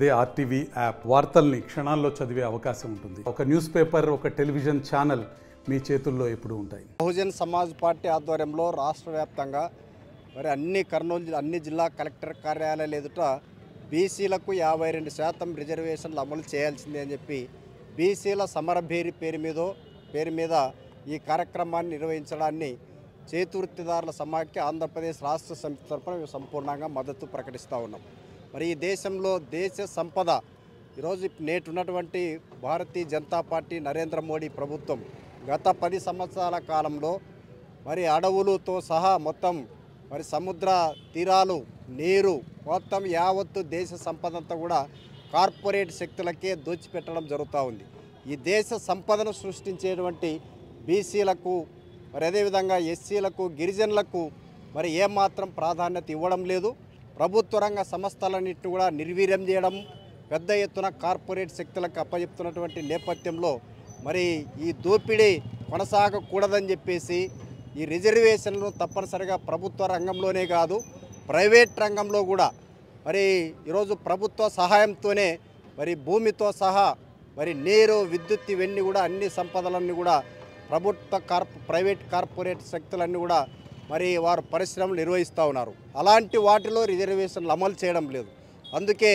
అదే RTV app వార్తల్ని క్షణాల్లో చదివే అవకాశం ఉంటుంది. ఒక న్యూస్ పేపర్, ఒక టెలివిజన్ ఛానల్ మీ చేతుల్లో ఎప్పుడూ ఉంటాయి. బహుజన్ సమాజ్ పార్టీ ఆధ్వర్యంలో రాష్ట్ర వ్యాప్తంగా కర్నూలు అన్ని జిల్లా కలెక్టర్ కార్యాలయాల ఎదుట బీసీలకు 52% రిజర్వేషన్లు అమలు చేయాల్సిందే అని చెప్పి బీసీల సమరభేరి పేరు మీద ఈ కార్యక్రమాన్ని నిర్వహించడాన్ని చేతివృత్తిదారుల సమాఖ్య ఆంధ్రప్రదేశ్ రాష్ట్ర సమితి తరఫున సంపూర్ణంగా మద్దతు ప్రకటిస్తూ ఉన్నాం. మరి ఈ దేశంలో దేశ సంపద ఈరోజు నేటున్నటువంటి భారతీయ జనతా పార్టీ నరేంద్ర మోడీ ప్రభుత్వం గత 10 సంవత్సరాల కాలంలో మరి అడవులతో సహా మొత్తం మరి సముద్ర తీరాలు, నీరు మొత్తం యావత్తు దేశ సంపద అంతా కూడా కార్పొరేట్ శక్తులకే దోచిపెట్టడం జరుగుతూ ఉంది. ఈ దేశ సంపదను సృష్టించేటువంటి బీసీలకు మరి అదేవిధంగా ఎస్సీలకు, గిరిజనులకు మరి ఏమాత్రం ప్రాధాన్యత ఇవ్వడం లేదు. ప్రభుత్వ రంగ సంస్థలన్నింటినీ కూడా నిర్వీర్యం చేయడం, పెద్ద ఎత్తున కార్పొరేట్ శక్తులకు అప్పచెప్తున్నటువంటి నేపథ్యంలో మరి ఈ దోపిడీ కొనసాగకూడదని చెప్పేసి ఈ రిజర్వేషన్లను తప్పనిసరిగా ప్రభుత్వ రంగంలోనే కాదు ప్రైవేట్ రంగంలో కూడా మరి ఈరోజు ప్రభుత్వ సహాయంతోనే మరి భూమితో సహా మరి నీరు, విద్యుత్ ఇవన్నీ కూడా అన్ని సంపదలన్నీ కూడా ప్రైవేట్ కార్పొరేట్ శక్తులన్నీ కూడా మరి వారు పరిశ్రమలు నిర్వహిస్తూ ఉన్నారు. అలాంటి వాటిలో రిజర్వేషన్లు అమలు చేయడం లేదు. అందుకే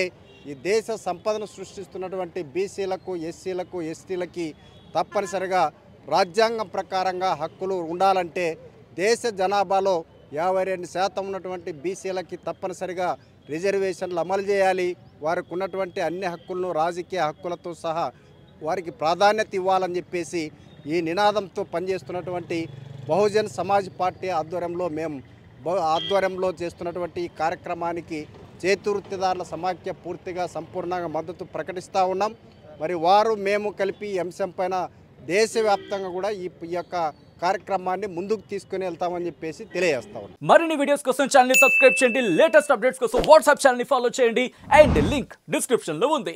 ఈ దేశ సంపదను సృష్టిస్తున్నటువంటి బీసీలకు, ఎస్సీలకు, ఎస్టీలకి తప్పనిసరిగా రాజ్యాంగం ప్రకారంగా హక్కులు ఉండాలంటే దేశ జనాభాలో 52% ఉన్నటువంటి బీసీలకి తప్పనిసరిగా రిజర్వేషన్లు అమలు చేయాలి. వారికి ఉన్నటువంటి అన్ని హక్కులను, రాజకీయ హక్కులతో సహా వారికి ప్రాధాన్యత ఇవ్వాలని చెప్పేసి ఈ నినాదంతో పనిచేస్తున్నటువంటి బహుజన్ సమాజ్ పార్టీ ఆధ్వర్యంలో చేస్తున్నటువంటి ఈ కార్యక్రమానికి చేతివృత్తిదారుల సమాఖ్య పూర్తిగా సంపూర్ణంగా మద్దతు ప్రకటిస్తూ ఉన్నాం. మరి మేము కలిపి ఈ అంశం పైన దేశవ్యాప్తంగా కూడా ఈ యొక్క కార్యక్రమాన్ని ముందుకు తీసుకుని వెళ్తామని చెప్పేసి తెలియజేస్తా ఉన్నాం. మరిన్ని వీడియోస్ కోసం ఛానల్ ని సబ్స్క్రైబ్ చేయండి. లేటెస్ట్ అప్డేట్స్ కోసం వాట్సాప్ ఛానల్ ని ఫాలో చేయండి. అండ్ లింక్ డిస్క్రిప్షన్ లో ఉంది.